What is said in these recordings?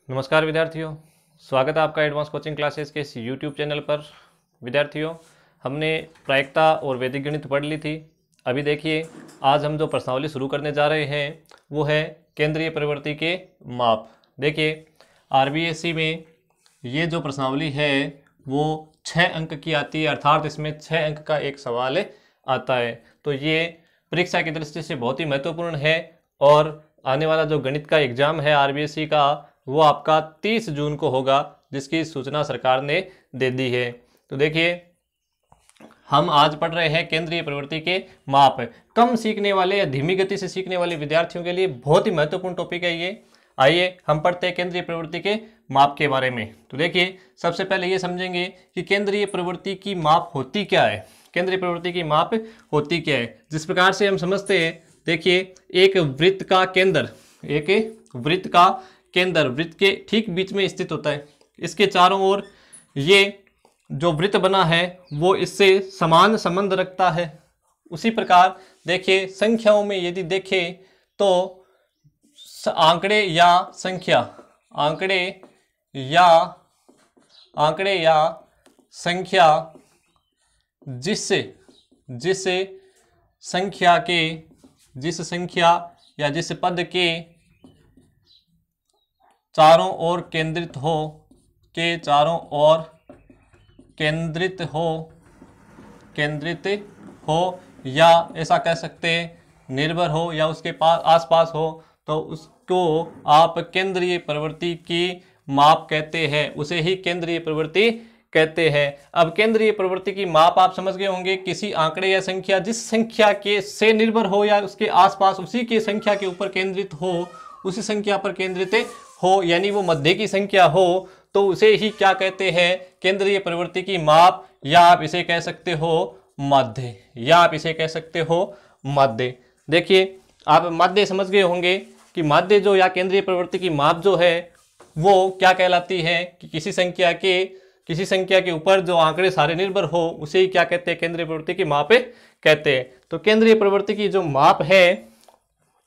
नमस्कार विद्यार्थियों, स्वागत है आपका एडवांस कोचिंग क्लासेस के इस यूट्यूब चैनल पर। विद्यार्थियों, हमने प्रायिकता और वैदिक गणित पढ़ ली थी। अभी देखिए, आज हम जो प्रश्नावली शुरू करने जा रहे हैं वो है केंद्रीय प्रवृत्ति के माप। देखिए, आरबीएससी में ये जो प्रश्नावली है वो 6 अंक की आती है, अर्थात इसमें 6 अंक का एक सवाल आता है। तो ये परीक्षा की दृष्टि से बहुत ही महत्वपूर्ण है और आने वाला जो गणित का एग्जाम है आरबीएससी का वो आपका 30 जून को होगा, जिसकी सूचना सरकार ने दे दी है। तो देखिए, हम आज पढ़ रहे हैं केंद्रीय प्रवृत्ति के माप। कम सीखने वाले या धीमी गति से सीखने वाले विद्यार्थियों के लिए बहुत ही महत्वपूर्ण टॉपिक है ये। आइए हम पढ़ते हैं केंद्रीय प्रवृत्ति के माप के बारे में। तो देखिए, सबसे पहले ये समझेंगे कि केंद्रीय प्रवृत्ति की माप होती क्या है। केंद्रीय प्रवृत्ति की माप होती क्या है, जिस प्रकार से हम समझते हैं। देखिए, एक वृत्त का केंद्र, वृत्त के ठीक बीच में स्थित होता है। इसके चारों ओर ये जो वृत्त बना है वो इससे समान संबंध रखता है। उसी प्रकार देखिए, संख्याओं में यदि देखें तो आंकड़े या संख्या जिस संख्या या जिस पद के चारों ओर केंद्रित हो या ऐसा कह सकते हैं निर्भर हो या उसके पास आसपास हो, तो उसको आप केंद्रीय प्रवृत्ति की माप कहते हैं, उसे ही केंद्रीय प्रवृत्ति कहते हैं। अब केंद्रीय प्रवृत्ति की माप आप समझ गए होंगे, किसी आंकड़े या संख्या जिस संख्या के से निर्भर हो या उसके आसपास उसी के संख्या के ऊपर केंद्रित हो, उसी संख्या पर केंद्रित हो, यानी वो मध्य की संख्या हो, तो उसे ही क्या कहते हैं, केंद्रीय प्रवृत्ति की माप, या आप इसे कह सकते हो मध्य। देखिए, आप मध्य समझ गए होंगे कि मध्य जो या केंद्रीय प्रवृत्ति की माप जो है वो क्या कहलाती है कि किसी संख्या के ऊपर जो आंकड़े सारे निर्भर हो उसे ही क्या कहते हैं, केंद्रीय प्रवृत्ति की माप कहते हैं। तो केंद्रीय प्रवृत्ति की जो माप है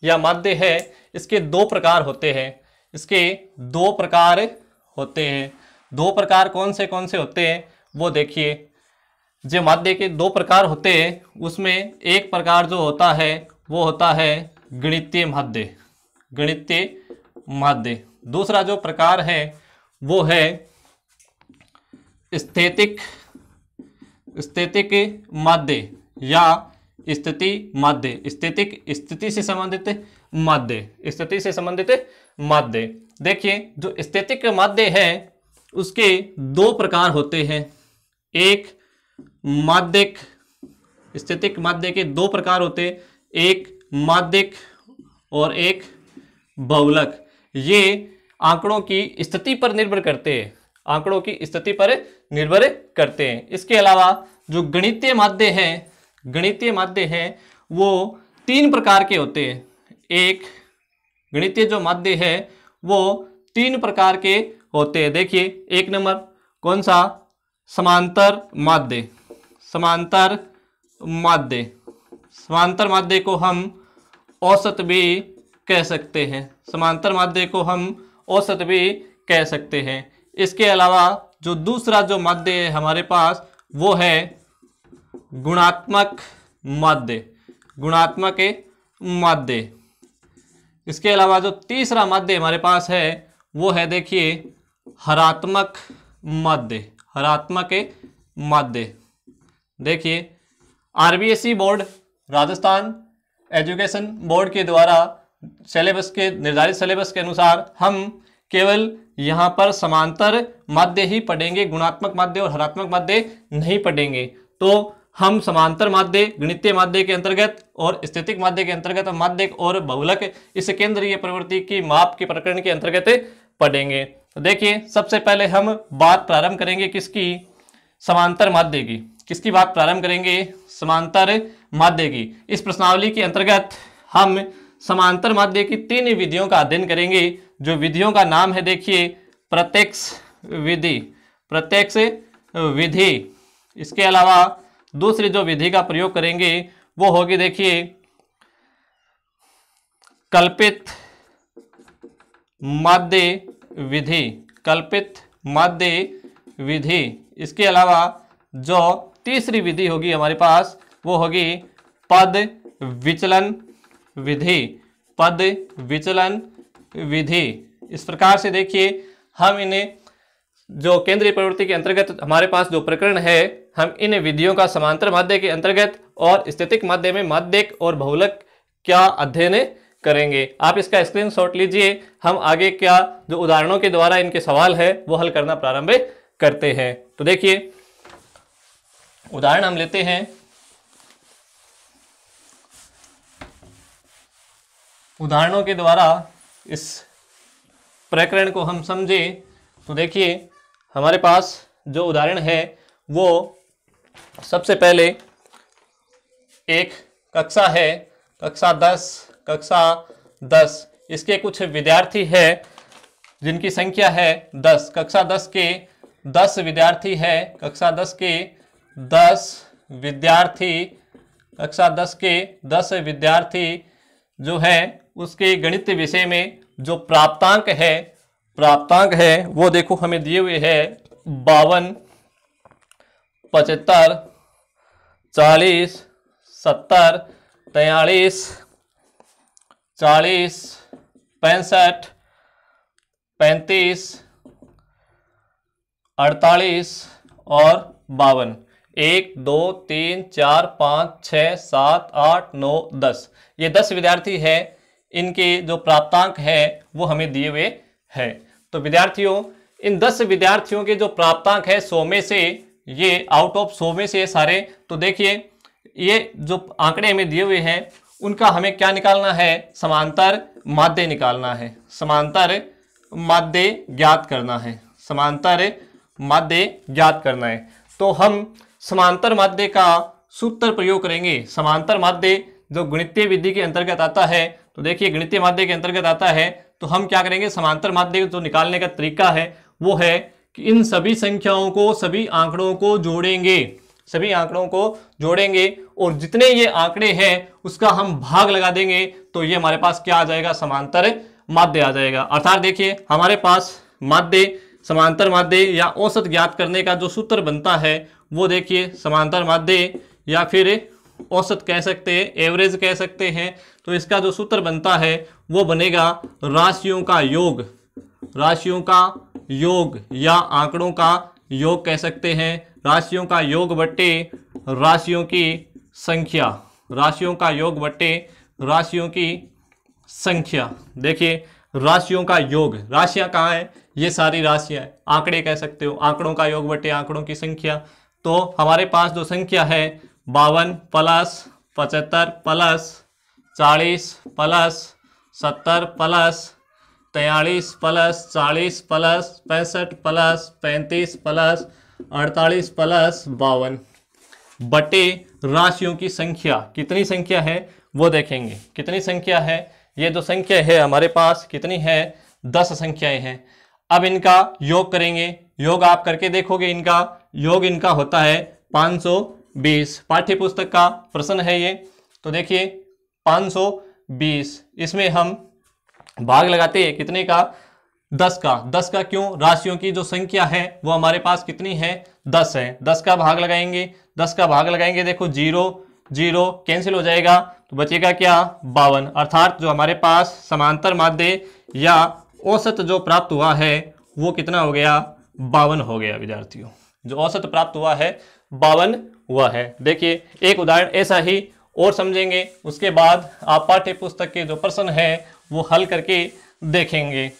या माध्य है, इसके दो प्रकार होते हैं। दो प्रकार कौन से होते हैं वो देखिए। जो माध्य के दो प्रकार होते हैं उसमें एक प्रकार जो होता है वो होता है गणितीय माध्य। दूसरा जो प्रकार है वो है स्थैतिक माध्य या स्थिति से संबंधित माध्य। देखिए, जो स्थैतिक माध्य है उसके दो प्रकार होते हैं। एक माध्यिक, स्थैतिक माध्य के दो प्रकार होते हैं, एक माध्यिक और एक बहुलक। ये आंकड़ों की स्थिति पर निर्भर करते हैं। इसके अलावा जो गणितीय माध्य है वो तीन प्रकार के होते हैं। एक गणितीय जो माध्य है वो तीन प्रकार के होते हैं। देखिए, एक नंबर कौन सा, समांतर माध्य को हम औसत भी कह सकते हैं। इसके अलावा जो दूसरा जो माध्य है हमारे पास वो है गुणात्मक माध्य। इसके अलावा जो तीसरा माध्य हमारे पास है वो है, देखिए, हरात्मक माध्य। देखिए, RBSC board, Rajasthan education board के द्वारा निर्धारित सिलेबस के अनुसार हम केवल यहाँ पर समांतर माध्य ही पढ़ेंगे, गुणात्मक माध्य और हरात्मक माध्य नहीं पढ़ेंगे। तो हम समांतर माध्य, गणितीय माध्य के अंतर्गत और स्थैतिक माध्य के अंतर्गत माध्यिक और बहुलक इस केंद्रीय प्रवृत्ति की माप के प्रकरण के अंतर्गत पढ़ेंगे। तो देखिए, सबसे पहले हम बात प्रारंभ करेंगे किसकी, समांतर माध्य की। किसकी बात प्रारंभ करेंगे, समांतर माध्य की। इस प्रश्नावली के अंतर्गत हम समांतर माध्य की तीन विधियों का अध्ययन करेंगे। जो विधियों का नाम है, देखिए, प्रत्यक्ष विधि। इसके अलावा दूसरी जो विधि का प्रयोग करेंगे वो होगी, देखिए, कल्पित माध्य विधि, कल्पित माध्य विधि। इसके अलावा जो तीसरी विधि होगी हमारे पास वो होगी पद विचलन विधि, पद विचलन विधि। इस प्रकार से देखिए हम इन्हें जो केंद्रीय प्रवृत्ति के अंतर्गत हमारे पास जो प्रकरण है, हम इन विधियों का समांतर माध्य के अंतर्गत और स्थितिक माध्य में माध्यक और बहुलक क्या अध्ययन करेंगे। आप इसका स्क्रीनशॉट लीजिए। हम आगे क्या जो उदाहरणों के द्वारा इनके सवाल है वो हल करना प्रारंभ करते हैं। तो देखिए उदाहरण हम लेते हैं। उदाहरणों के द्वारा इस प्रकरण को हम समझे। तो देखिए हमारे पास जो उदाहरण है वो सबसे पहले एक कक्षा है, कक्षा 10। इसके कुछ विद्यार्थी है जिनकी संख्या है 10। कक्षा 10 के 10 विद्यार्थी है, कक्षा 10 के 10 विद्यार्थी, कक्षा 10 के 10 विद्यार्थी जो है उसके गणित विषय में जो प्राप्तांक है वो देखो हमें दिए हुए है 52, 75, 40, 70, 43, 40, 65, 35, 48 और 52। 1 2 3 4 5 6 7 8 9 10, ये 10 विद्यार्थी है। इनके जो प्राप्तांक है वो हमें दिए हुए है। तो विद्यार्थियों इन 10 विद्यार्थियों के जो प्राप्तांक है 100 में से, ये आउट ऑफ 100 में से सारे। तो देखिए ये जो आंकड़े हमें दिए हुए हैं उनका हमें क्या निकालना है, समांतर माध्य निकालना है, समांतर माध्य ज्ञात करना है, समांतर माध्य ज्ञात करना है। तो हम समांतर माध्य का सूत्र प्रयोग करेंगे। समांतर माध्य जो गणितीय विधि के अंतर्गत आता है, तो देखिए गणितीय माध्य के अंतर्गत आता है तो हम क्या करेंगे, समांतर माध्य जो निकालने का तरीका है वो है कि इन सभी संख्याओं को, सभी आंकड़ों को जोड़ेंगे, सभी आंकड़ों को जोड़ेंगे और जितने ये आंकड़े हैं उसका हम भाग लगा देंगे तो ये हमारे पास क्या आ जाएगा, समांतर माध्य आ जाएगा। अर्थात देखिए हमारे पास माध्य, समांतर माध्य या औसत ज्ञात करने का जो सूत्र बनता है वो देखिए समांतर माध्य या फिर औसत कह सकते हैं, एवरेज कह सकते हैं। तो इसका जो सूत्र बनता है वो बनेगा राशियों का योग, राशियों का योग या आंकड़ों का योग कह सकते हैं। राशियों का योग बट्टे राशियों की संख्या, राशियों का योग बट्टे राशियों की संख्या। देखिए राशियों का योग, राशियां कहाँ है, ये सारी राशियां, आंकड़े कह सकते हो, आंकड़ों का योग बट्टे आंकड़ों की संख्या। तो हमारे पास जो संख्या है 52 plus 75 plus 40 plus 70 plus 43 plus 40 plus 65 plus 35 plus 48 plus 52 बटे राशियों की संख्या। कितनी संख्या है वो देखेंगे, कितनी संख्या है, ये जो संख्या है हमारे पास कितनी है, 10 संख्याएं हैं। अब इनका योग करेंगे, योग आप करके देखोगे, इनका योग इनका होता है 520। पाठ्य पुस्तक का प्रश्न है ये। तो देखिए 520, इसमें हम भाग लगाते हैं कितने का, 10 का। 10 का क्यों, राशियों की जो संख्या है वो हमारे पास कितनी है, 10 है। 10 का भाग लगाएंगे, 10 का भाग लगाएंगे, देखो 0 0 कैंसिल हो जाएगा तो बचेगा क्या, 52। अर्थात जो हमारे पास समांतर माध्य या औसत जो प्राप्त हुआ है वो कितना हो गया, 52 हो गया। विद्यार्थियों जो औसत प्राप्त हुआ है 52 हुआ है। देखिए एक उदाहरण ऐसा ही और समझेंगे, उसके बाद आप पाठ्य पुस्तक के जो प्रश्न है वो हल करके देखेंगे।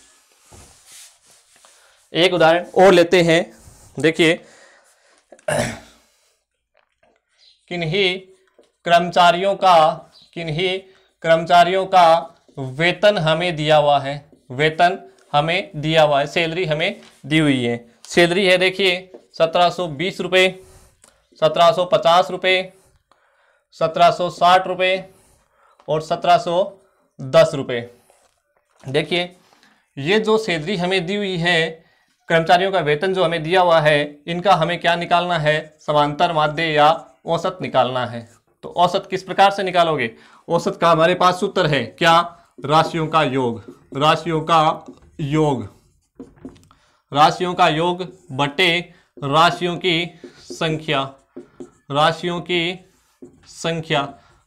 एक उदाहरण और लेते हैं। देखिए किन्हीं कर्मचारियों का वेतन हमें दिया हुआ है, वेतन हमें दिया हुआ है, सैलरी हमें दी हुई है। सैलरी है देखिए 1720 रुपये, 1750 रुपये, 1760 रुपये और 1710 रुपये। देखिए ये जो सैलरी हमें दी हुई है, कर्मचारियों का वेतन जो हमें दिया हुआ है, इनका हमें क्या निकालना है, समांतर माध्य या औसत निकालना है। तो औसत किस प्रकार से निकालोगे, औसत का हमारे पास सूत्र है क्या, राशियों का योग, राशियों का योग। राशियों का योग बटे राशियों की संख्या, राशियों की संख्या,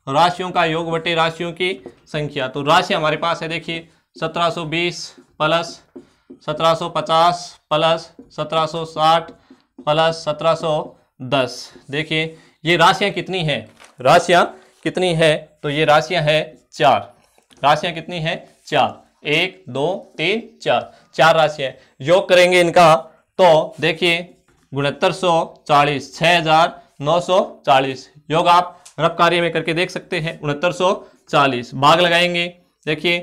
राशियों का योग बटे राशियों की संख्या। तो राशि हमारे पास है, देखिए 1720 प्लस 1750 प्लस 1760 प्लस 1710। देखिए ये राशियां कितनी हैं, राशियां कितनी है, तो ये राशियां है 4। राशियां कितनी है 4, 1 2 3 4, 4 राशियां। योग करेंगे इनका तो देखिए 6940, 6940। योग आप रफ कार्य में करके देख सकते हैं 6940। भाग लगाएंगे, देखिए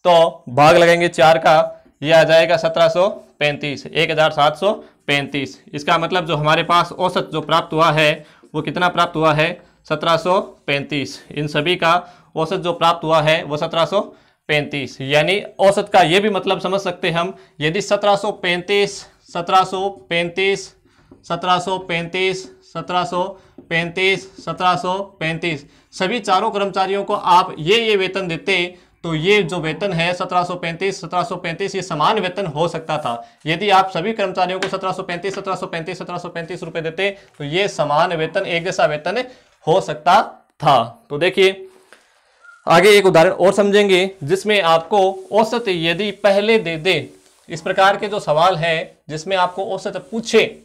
तो भाग लगाएंगे 4 का, यह आ जाएगा 1735, 1735। इसका मतलब जो हमारे पास औसत जो प्राप्त हुआ है वो कितना प्राप्त हुआ है 1735। इन सभी का औसत जो प्राप्त हुआ है वो 1735। यानी औसत का ये भी मतलब समझ सकते हैं हम, यदि 1735 1735 1735 1735 1735 सभी चारों कर्मचारियों को आप ये वेतन देते तो ये जो वेतन है 1735 ये समान वेतन हो सकता था। यदि आप सभी कर्मचारियों को 1735 रुपए देते तो ये समान वेतन, एक जैसा वेतन हो सकता था। तो देखिए आगे एक उदाहरण और समझेंगे जिसमें आपको औसत यदि पहले दे दे। इस प्रकार के जो सवाल है जिसमें आपको औसत पूछे,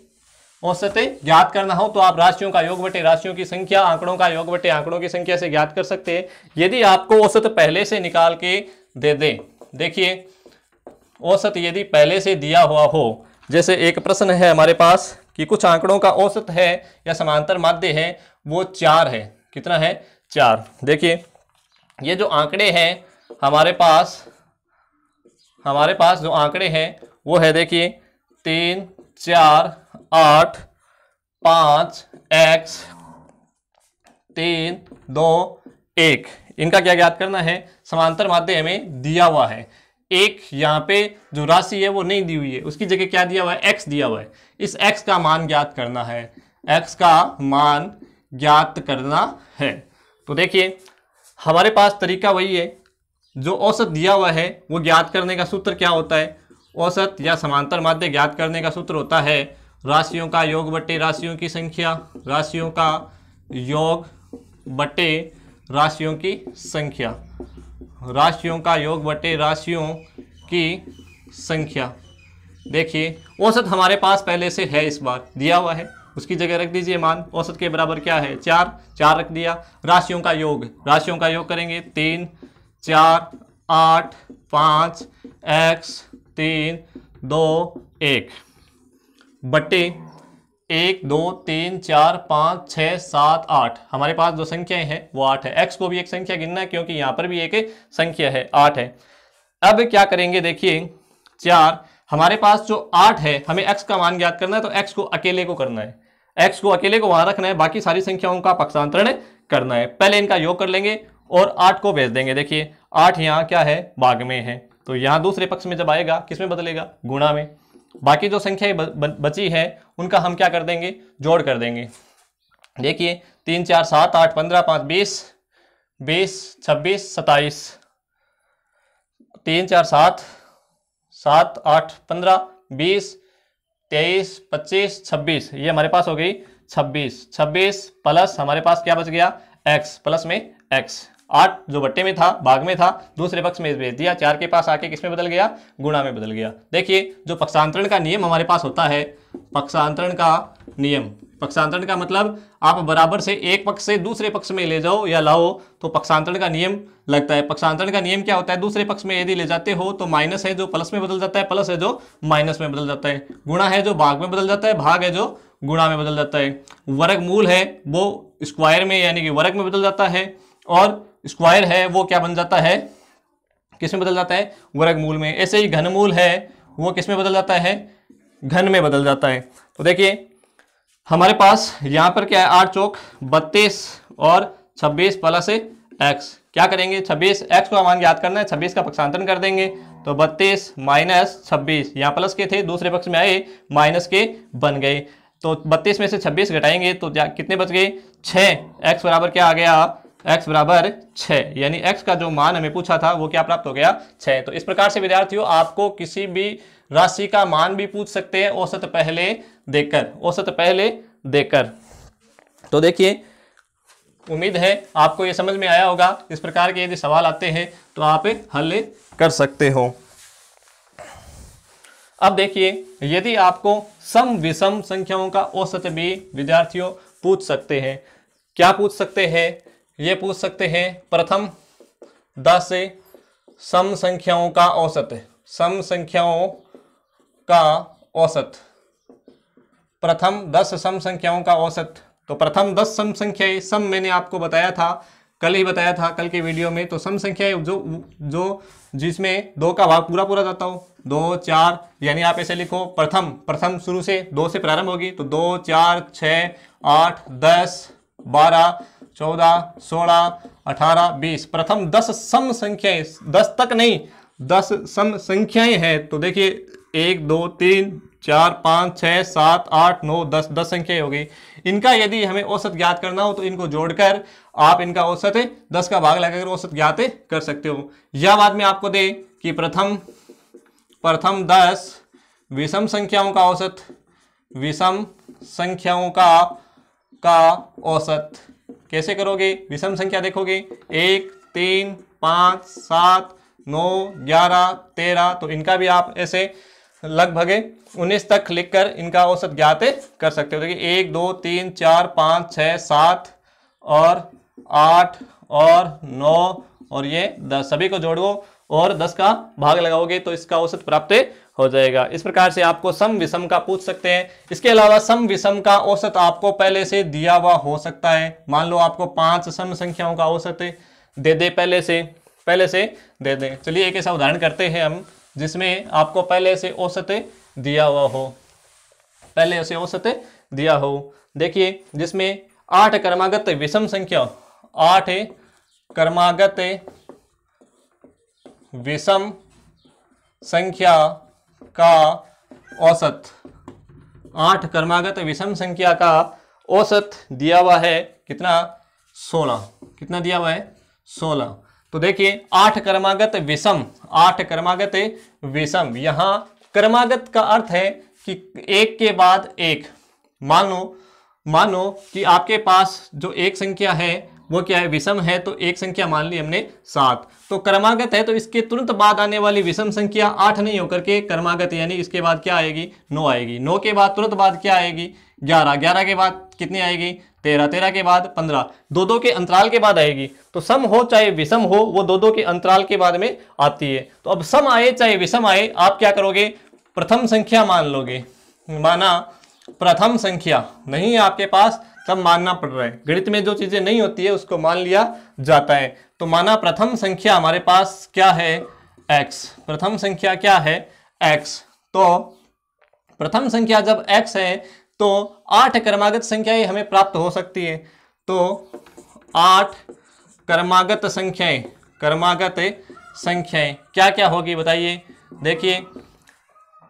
औसत ज्ञात करना हो, तो आप राशियों का योग बटे राशियों की संख्या, आंकड़ों का योग बटे आंकड़ों की संख्या से ज्ञात कर सकते हैं। यदि आपको औसत पहले से निकाल के दे दे, देखिए औसत यदि पहले से दिया हुआ हो, जैसे एक प्रश्न है हमारे पास कि कुछ आंकड़ों का औसत है या समांतर माध्य है वो 4 है। कितना है 4। देखिए ये जो आंकड़े हैं हमारे पास जो आंकड़े हैं वो है, देखिए 3 4 8 5 x 3 2 1। इनका क्या ज्ञात करना है, समांतर माध्य हमें दिया हुआ है। एक यहाँ पे जो राशि है वो नहीं दी हुई है, उसकी जगह क्या दिया हुआ है, x दिया हुआ है। इस x का मान ज्ञात करना है, x का मान ज्ञात करना है। तो देखिए हमारे पास तरीका वही है, जो औसत दिया हुआ है वो ज्ञात करने का सूत्र क्या होता है, औसत या समांतर माध्य ज्ञात करने का सूत्र होता है राशियों का योग बटे राशियों की संख्या, राशियों का योग बटे राशियों की संख्या, राशियों का योग बटे राशियों की संख्या। देखिए औसत हमारे पास पहले से है, इस बार दिया हुआ है, उसकी जगह रख दीजिए मान, औसत के बराबर क्या है 4, 4 रख दिया। राशियों का योग करेंगे 3 4 8 5 x 3 2 1 बटे 1 2 3 4 5 6 7 8। हमारे पास जो संख्याएं हैं वो 8 है। x को भी एक संख्या गिनना है क्योंकि यहाँ पर भी एक संख्या है, 8 है। अब क्या करेंगे, देखिए 4 हमारे पास जो 8 है, हमें x का मान ज्ञात करना है, तो x को अकेले को करना है, x को अकेले को वहां रखना है, बाकी सारी संख्याओं का पक्षांतरण करना है। पहले इनका योग कर लेंगे और 8 को भेज देंगे। देखिए 8 यहाँ क्या है, भाग में है, तो यहाँ दूसरे पक्ष में जब आएगा किसमें बदलेगा, गुणा में। बाकी जो संख्याएं बची है उनका हम क्या कर देंगे, जोड़ कर देंगे। देखिए 3 4 7 8 15 5 20 20 26 27, 3 4 7 7 8 15 20 23 25 26, ये हमारे पास हो गई 26 प्लस हमारे पास क्या बच गया x, प्लस में x। 8 जो बट्टे में था, भाग में था, दूसरे पक्ष में भेज दिया, 4 के पास आके किसमें बदल गया, गुणा में बदल गया। देखिए जो पक्षांतरण का नियम हमारे पास होता है, पक्षांतरण का नियम, पक्षांतरण का मतलब आप बराबर से एक पक्ष से दूसरे पक्ष में ले जाओ या लाओ तो पक्षांतरण का नियम लगता है। पक्षांतरण का नियम क्या होता है, दूसरे पक्ष में यदि ले जाते हो तो माइनस है जो प्लस में बदल जाता है, प्लस है जो माइनस में बदल जाता है, गुणा है जो भाग में बदल जाता है, भाग है जो गुणा में बदल जाता है, वर्गमूल है वो स्क्वायर में यानी कि वर्ग में बदल जाता है, और स्क्वायर है वो क्या बन जाता है, किस में बदल जाता है, वर्गमूल में। ऐसे ही घनमूल है वो किस में बदल जाता है, घन में बदल जाता है। तो देखिए हमारे पास यहाँ पर क्या है, 8 चौक 32 और 26 प्लस x। क्या करेंगे, 26 x का मान ज्ञात करना है, 26 का पक्षांतरण कर देंगे तो 32 माइनस 26, यहाँ प्लस के थे दूसरे पक्ष में आए माइनस के बन गए, तो 32 में से 26 घटाएंगे तो कितने बच गए 6। x बराबर क्या आ गया x बराबर 6, यानी x का जो मान हमें पूछा था वो क्या प्राप्त हो गया 6। तो इस प्रकार से विद्यार्थियों आपको किसी भी राशि का मान भी पूछ सकते हैं औसत पहले देकर। तो देखिए उम्मीद है आपको ये समझ में आया होगा। इस प्रकार के यदि सवाल आते हैं तो आप हल कर सकते हो। अब देखिए यदि आपको सम विषम संख्याओं का औसत भी विद्यार्थियों पूछ सकते हैं। क्या पूछ सकते हैं? ये पूछ सकते हैं प्रथम 10 सम संख्याओं का औसत, सम संख्याओं का औसत, प्रथम 10 सम संख्याओं का औसत। तो प्रथम 10 सम संख्याएं, सम मैंने आपको बताया था, कल ही बताया था कल के वीडियो में। तो सम संख्याएं जो जिसमें 2 का भाग पूरा जाता हो, 2 4, यानी आप ऐसे लिखो प्रथम शुरू से 2 से प्रारंभ होगी तो 2 4 6 8 10 12 14 16 18 20, प्रथम 10 सम संख्याएं, 10 तक नहीं 10 सम संख्याएं हैं। तो देखिए 1 2 3 4 5 6 7 8 9 10 संख्याएं हो गई। इनका यदि हमें औसत ज्ञात करना हो तो इनको जोड़कर आप इनका औसत 10 का भाग लगाकर औसत ज्ञात कर सकते हो। या बाद में आपको दे कि प्रथम 10 विषम संख्याओं का औसत, विषम संख्याओं का औसत कैसे करोगे? विषम संख्या देखोगे 1 3 5 7 9 11 13, तो इनका भी आप ऐसे लगभग 19 तक लिखकर इनका औसत ज्ञात कर सकते हो। देखिए 1 2 3 4 5 6 7 और 8 और 9 और ये 10, सभी को जोड़ो और 10 का भाग लगाओगे तो इसका औसत प्राप्त हो जाएगा। इस प्रकार से आपको सम विषम का पूछ सकते हैं। इसके अलावा सम विषम का औसत आपको पहले से दिया हुआ हो सकता है। मान लो आपको 5 सम संख्याओं का औसत दे दे, पहले से दे दें। चलिए एक ऐसा उदाहरण करते हैं हम जिसमें आपको पहले से औसत दिया हुआ हो, देखिए जिसमें 8 क्रमागत विषम संख्या, 8 क्रमागत विषम संख्या का औसत, 8 क्रमागत विषम संख्या का औसत दिया हुआ है कितना? 16। कितना दिया हुआ है? 16। तो देखिए 8 क्रमागत विषम, 8 क्रमागत विषम, यहाँ क्रमागत का अर्थ है कि एक के बाद एक। मानो कि आपके पास जो एक संख्या है वो क्या है? विषम है। तो एक संख्या मान ली हमने 7, तो क्रमागत है तो इसके तुरंत बाद आने वाली विषम संख्या 8 नहीं होकर के क्रमागत, यानी इसके बाद क्या आएगी? 9 आएगी। 9 के बाद तुरंत बाद क्या आएगी? 11। 11 के बाद कितनी आएगी? 13। 13 के बाद 15। 2 के अंतराल के बाद आएगी। तो सम हो चाहे विषम हो वो 2 के अंतराल के बाद में आती है। तो अब सम आए चाहे विषम आए, आप क्या करोगे? प्रथम संख्या मान लोगे। माना प्रथम संख्या नहीं है आपके पास, तब मानना पड़ रहा है। गणित में जो चीजें नहीं होती है उसको मान लिया जाता है। तो माना प्रथम संख्या हमारे पास क्या है? x। प्रथम संख्या क्या है? x। तो प्रथम संख्या जब x है तो 8 क्रमागत संख्याएं हमें प्राप्त हो सकती है। तो 8 क्रमागत संख्याएं क्या क्या होगी बताइए? देखिए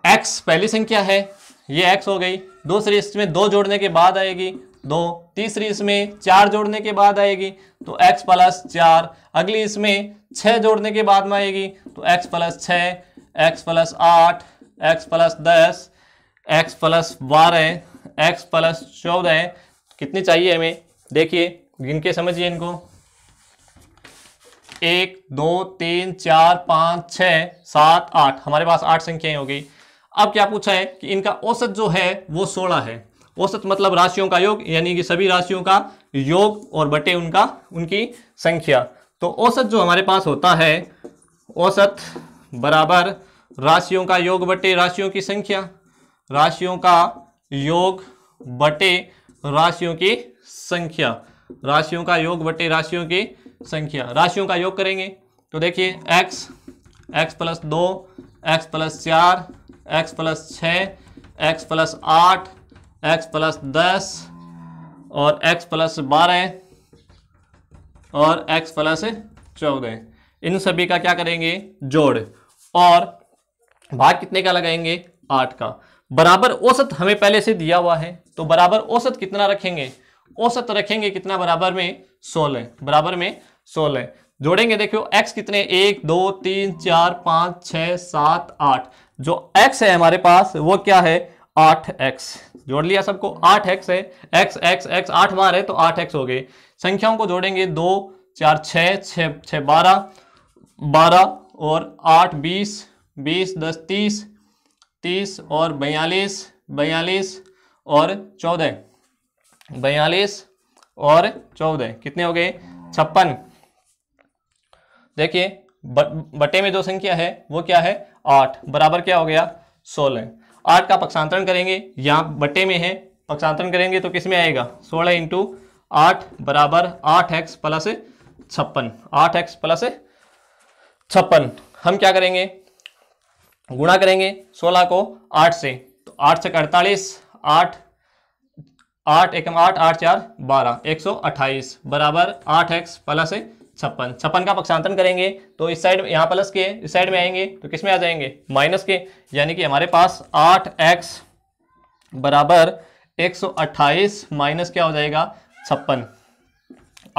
x पहली संख्या है, ये x हो गई। दूसरी इसमें 2 जोड़ने के बाद आएगी 2, तीसरी इसमें 4 जोड़ने के बाद आएगी तो x प्लस 4, अगली इसमें 6 जोड़ने के बाद में आएगी तो x plus 6, x plus 8, x plus 10, x plus 12, x plus 14। कितनी चाहिए हमें? देखिए गिन के समझिए इनको। 1 2 3 4 5 6 7 8, हमारे पास 8 संख्याएं हो गई। अब क्या पूछा है कि इनका औसत जो है वो 16 है। औसत मतलब राशियों का योग, यानी कि सभी राशियों का योग और बटे उनकी संख्या। तो औसत जो हमारे पास होता है, औसत बराबर राशियों का योग बटे राशियों की संख्या, राशियों का योग बटे राशियों की संख्या, राशियों का योग बटे राशियों की संख्या। राशियों का योग करेंगे तो देखिए x plus 2, x plus 4, x plus 6, x plus 8, x plus 10 और x प्लस 12 और x प्लस 14। इन सभी का क्या करेंगे? जोड़, और भाग कितने का लगाएंगे? 8 का। बराबर औसत हमें पहले से दिया हुआ है तो बराबर औसत कितना रखेंगे? औसत रखेंगे कितना बराबर में? 16 बराबर में 16 जोड़ेंगे। देखो x कितने 1 2 3 4 5 6 7 8, जो x है हमारे पास वो क्या है 8x। जोड़ लिया सबको, 8x है, x x x 8 बार है तो 8x हो गए। संख्याओं को जोड़ेंगे 2 4 6 6 12 12 और 8 20 20 10 30 30 और 42 42 और 14 42 और 14 कितने हो गए 56। देखिए बटे में जो संख्या है वो क्या है 8 बराबर क्या हो गया 16। 8 का पक्षांतरण करेंगे, यहाँ बटे में है, पक्षांतरण करेंगे तो किस में आएगा 16 इंटू 8 बराबर 8x प्लस 56। 8x प्लस 56 हम क्या करेंगे गुणा करेंगे 16 को 8 से, तो 8 से 48 8 8 एकम 8 8 4 12 128 बराबर 8x प्लस 56। 56 का पक्षांतरण करेंगे तो इस साइड यहाँ प्लस के इस साइड में आएंगे तो किस में आ जाएंगे माइनस के, यानी कि हमारे पास 8x बराबर 128 माइनस क्या हो जाएगा 56।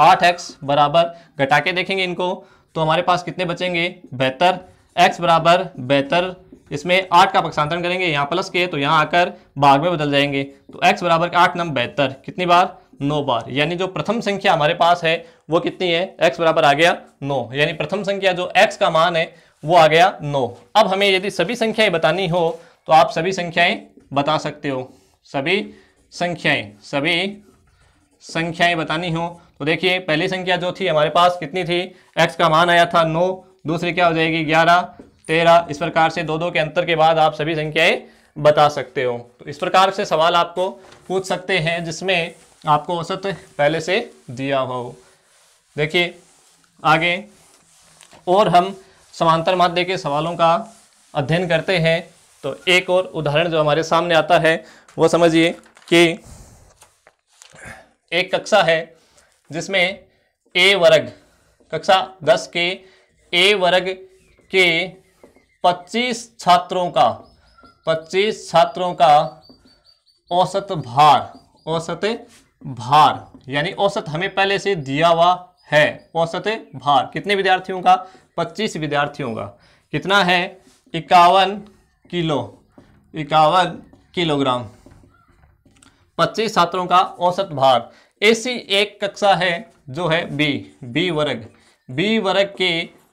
8x बराबर घटा के देखेंगे इनको तो हमारे पास कितने बचेंगे 72। x बराबर 72, इसमें 8 का पक्षांतरण करेंगे यहाँ प्लस के तो यहाँ आकर भाग में बदल जाएंगे, तो x बराबर 8 9 72 कितनी बार 9 बार, यानी जो प्रथम संख्या हमारे पास है वो कितनी है x बराबर आ गया 9, यानी प्रथम संख्या जो x का मान है वो आ गया 9। अब हमें यदि सभी संख्याएं बतानी हो तो आप सभी संख्याएं बता सकते हो, सभी संख्याएं बतानी हो तो देखिए पहली संख्या जो थी हमारे पास कितनी थी x का मान आया था 9, दूसरी क्या हो जाएगी 11 13, इस प्रकार से 2 2 के अंतर के बाद आप सभी संख्याएं बता सकते हो। तो इस प्रकार से सवाल आपको पूछ सकते हैं जिसमें आपको औसत पहले से दिया हो। देखिए आगे और हम समांतर माध्य के सवालों का अध्ययन करते हैं, तो एक और उदाहरण जो हमारे सामने आता है वो समझिए कि एक कक्षा है जिसमें a वर्ग कक्षा 10 के a वर्ग के 25 छात्रों का औसत भार यानी औसत हमें पहले से दिया हुआ है, औसत भार कितने विद्यार्थियों का 25 विद्यार्थियों का कितना है 51 किलोग्राम। 25 छात्रों का औसत भार। ऐसी एक कक्षा है जो है बी वर्ग के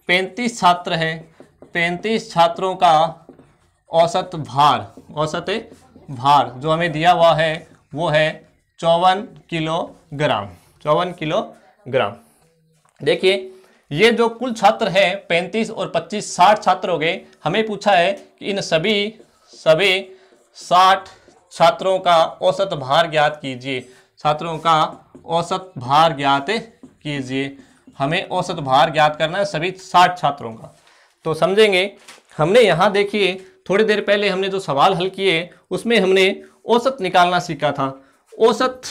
35 छात्र हैं, 35 छात्रों का औसत भार जो हमें दिया हुआ है वो है 54 किलोग्राम। देखिए ये जो कुल छात्र है 35 और 25 60 छात्र हो गए। हमें पूछा है कि इन सभी 60 छात्रों का औसत भार ज्ञात कीजिए, छात्रों का औसत भार ज्ञात कीजिए। हमें औसत भार ज्ञात करना है सभी 60 छात्रों का। तो समझेंगे हमने यहाँ देखिए थोड़ी देर पहले हमने जो सवाल हल किए उसमें हमने औसत निकालना सीखा था। औसत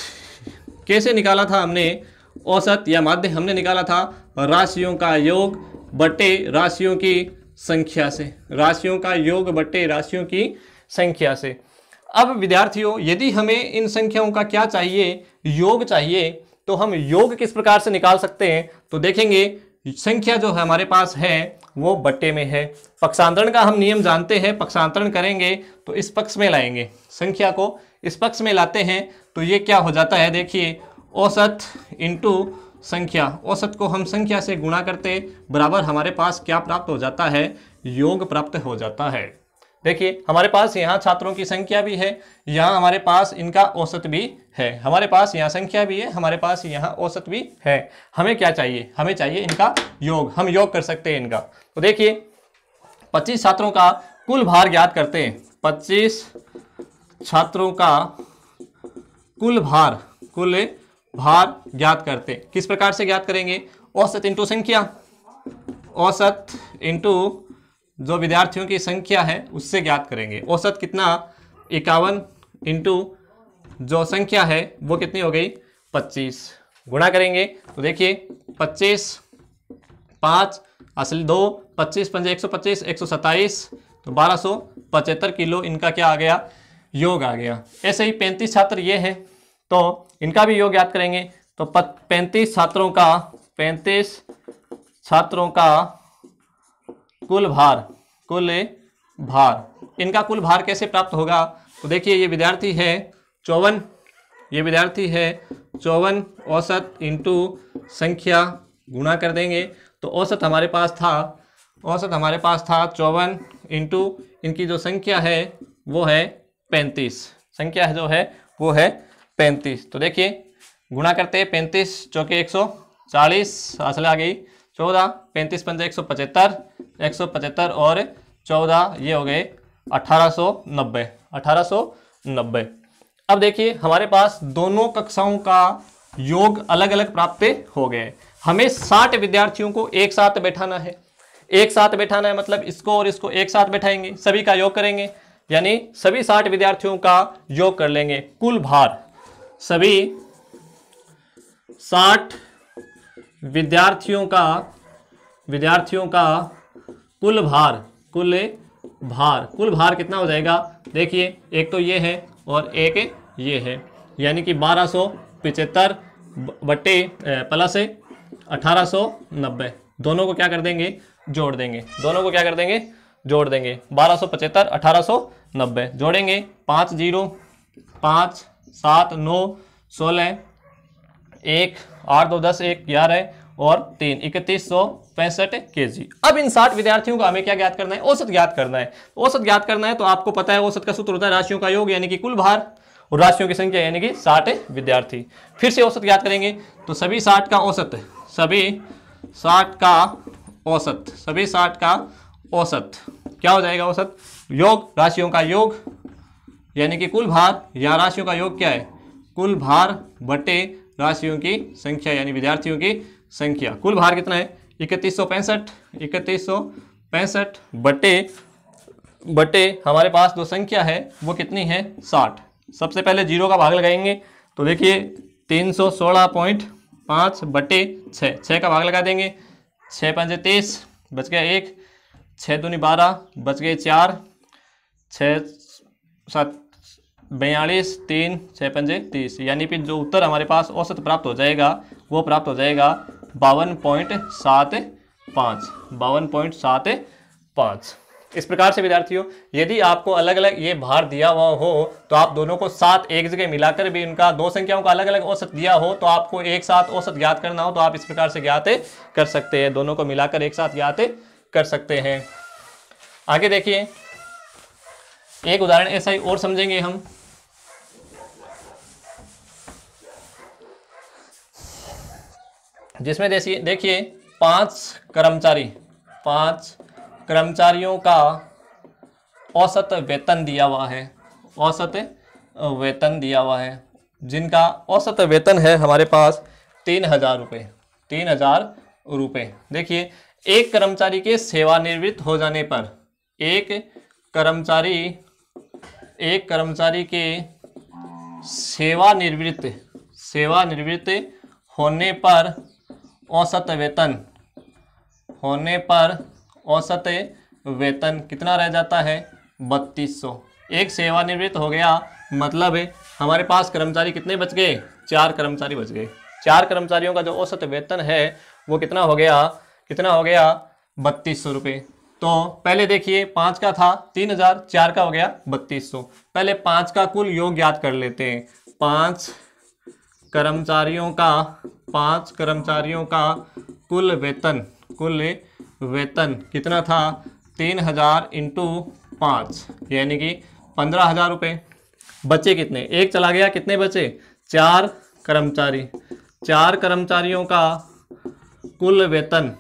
कैसे निकाला था हमने, औसत या माध्य हमने निकाला था राशियों का योग बटे राशियों की संख्या से, राशियों का योग बटे राशियों की संख्या से। अब विद्यार्थियों यदि हमें इन संख्याओं का क्या चाहिए योग चाहिए तो हम योग किस प्रकार से निकाल सकते हैं, तो देखेंगे संख्या जो है हमारे पास है वो बट्टे में है। पक्षांतरण का हम नियम जानते हैं, पक्षांतरण करेंगे तो इस पक्ष में लाएंगे, संख्या को इस पक्ष में लाते हैं तो ये क्या हो जाता है, देखिए औसत इंटू संख्या, औसत को हम संख्या से गुणा करते बराबर हमारे पास क्या प्राप्त हो जाता है, योग प्राप्त हो जाता है। देखिए हमारे पास यहाँ छात्रों की संख्या भी है, यहाँ हमारे पास इनका औसत भी है, हमारे पास यहाँ संख्या भी है, हमारे पास यहाँ औसत भी है। हमें क्या चाहिए, हमें चाहिए इनका योग, हम योग कर सकते हैं इनका। तो देखिए 25 छात्रों का कुल भार ज्ञात करते हैं, 25 छात्रों का कुल भार ज्ञात करते हैं। किस प्रकार से ज्ञात करेंगे, औसत इंटू संख्या, औसत इंटू जो विद्यार्थियों की संख्या है उससे ज्ञात करेंगे। औसत कितना 51 इंटू जो संख्या है वो कितनी हो गई 25, गुणा करेंगे तो देखिए 25 5 असल 2 25 5 125 127 तो 1275 किलो इनका क्या आ गया, योग आ गया। ऐसे ही 35 छात्र ये हैं तो इनका भी योग याद करेंगे तो 35 छात्रों का कुल भार इनका कुल भार कैसे प्राप्त होगा? तो देखिए ये विद्यार्थी है 54 औसत इंटू संख्या गुणा कर देंगे तो औसत हमारे पास था 54 इंटू इनकी जो संख्या है वो है 35, संख्या जो है वो है 35। तो देखिए गुणा करते हैं 35 चौके 140 हासिल आ गई 14, 35 पंजे 175 और 14 ये हो गए 1890। अब देखिए हमारे पास दोनों कक्षाओं का योग अलग अलग प्राप्त हो गए। हमें 60 विद्यार्थियों को एक साथ बैठाना है। मतलब इसको और इसको एक साथ बैठाएंगे, सभी का योग करेंगे, यानी सभी 60 विद्यार्थियों का योग कर लेंगे। कुल भार सभी 60 विद्यार्थियों का कुल भार कितना हो जाएगा? देखिए एक तो ये है और एक ये है, यानी कि 1275 बटे प्लस 1890। दोनों को क्या कर देंगे? जोड़ देंगे। 1275 1890 जोड़ेंगे 5 0 5 7 9 16 1 8 2 10 1 11 और 3 3165 kg। अब इन 60 विद्यार्थियों को हमें क्या ज्ञात करना है? औसत ज्ञात करना है। तो आपको पता है औसत का सूत्र होता है राशियों का योग यानी कि कुल भार और राशियों की संख्या यानी कि 60 विद्यार्थी। फिर से औसत ज्ञात करेंगे तो सभी 60 का औसत क्या हो जाएगा? औसत योग राशियों का योग यानी कि कुल भार, या राशियों का योग क्या है? कुल भार बटे राशियों की संख्या यानी विद्यार्थियों की संख्या। कुल भार कितना है? 3165 बटे हमारे पास जो संख्या है वो कितनी है? 60। सबसे पहले 0 का भाग लगाएंगे तो देखिए 316.5 बटे 6 का भाग लगा देंगे। 6 पंजे 30 बच गया 1, 6 दूनी 12 बच गए 4, 6 7 42 3 6 पंजे 30, यानी कि जो उत्तर हमारे पास औसत प्राप्त हो जाएगा वो प्राप्त हो जाएगा 52.75। इस प्रकार से विद्यार्थियों यदि आपको अलग अलग ये भार दिया हुआ हो तो आप दोनों को साथ एक जगह मिलाकर भी उनका दो संख्याओं का अलग अलग औसत दिया हो तो आपको एक साथ औसत ज्ञात करना हो तो आप इस प्रकार से ज्ञात कर सकते हैं। दोनों को मिलाकर एक साथ ज्ञात कर सकते हैं। आगे देखिए एक उदाहरण ऐसा ही और समझेंगे हम। जिसमें देखिए 5 कर्मचारियों का औसत वेतन दिया हुआ है, जिनका औसत वेतन है हमारे पास 3000 रुपये। देखिए एक कर्मचारी के सेवानिवृत्त हो जाने पर एक कर्मचारी के सेवानिवृत्त होने पर औसत वेतन कितना रह जाता है? 3200। एक सेवानिवृत्त हो गया मतलब हमारे पास कर्मचारी कितने बच गए? 4 कर्मचारी बच गए। 4 कर्मचारियों का जो औसत वेतन है वो कितना हो गया? 3200 रुपये। तो पहले देखिए 5 का था 3000, 4 का हो गया 3200। पहले 5 का कुल योग ज्ञात कर लेते हैं। 5 कर्मचारियों का कुल वेतन कितना था? 3000 इंटू 5 यानी कि 15000 रुपये। बचे कितने? एक चला गया, कितने बचे? 4 कर्मचारी। 4 कर्मचारियों का कुल वेतन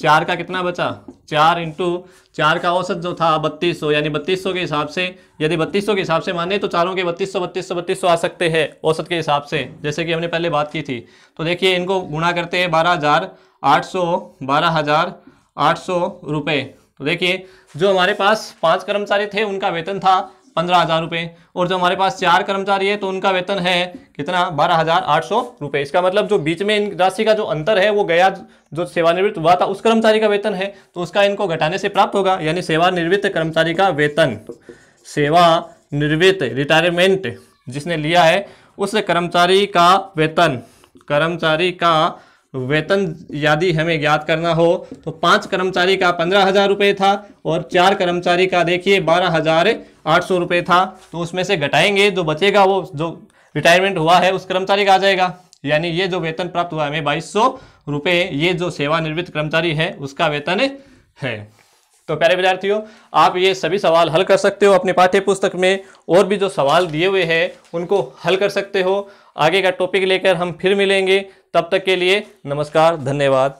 4 का कितना बचा? 4 इंटू 4 का औसत जो था 3200, यानी 3200 के हिसाब से, यदि 3200 के हिसाब से माने तो चारों के 3200 आ सकते हैं औसत के हिसाब से, जैसे कि हमने पहले बात की थी। तो देखिए इनको गुणा करते हैं 12800 रुपये। तो देखिए जो हमारे पास 5 कर्मचारी थे उनका वेतन था 15000 रुपये, और जो हमारे पास 4 कर्मचारी है तो उनका वेतन है कितना? 12800 रुपये। इसका मतलब जो बीच में इन राशि का जो अंतर है वो गया, जो सेवानिवृत्त हुआ था उस कर्मचारी का वेतन है तो उसका इनको घटाने से प्राप्त होगा, यानी सेवानिवृत्त कर्मचारी का वेतन, सेवानिवृत्त रिटायरमेंट जिसने लिया है उस कर्मचारी का वेतन यदि हमें ज्ञात करना हो तो 5 कर्मचारी का 15,000 रुपये था और 4 कर्मचारी का देखिए 12,800 रुपये था। तो उसमें से घटाएंगे, जो बचेगा वो जो रिटायरमेंट हुआ है उस कर्मचारी का आ जाएगा। यानी ये जो वेतन प्राप्त हुआ हमें 2200 रुपये, ये जो सेवानिवृत्त कर्मचारी है उसका वेतन है। तो प्यारे विद्यार्थियों, आप ये सभी सवाल हल कर सकते हो अपनी पाठ्य पुस्तक में, और भी जो सवाल दिए हुए हैं उनको हल कर सकते हो। आगे का टॉपिक लेकर हम फिर मिलेंगे, तब तक के लिए नमस्कार, धन्यवाद।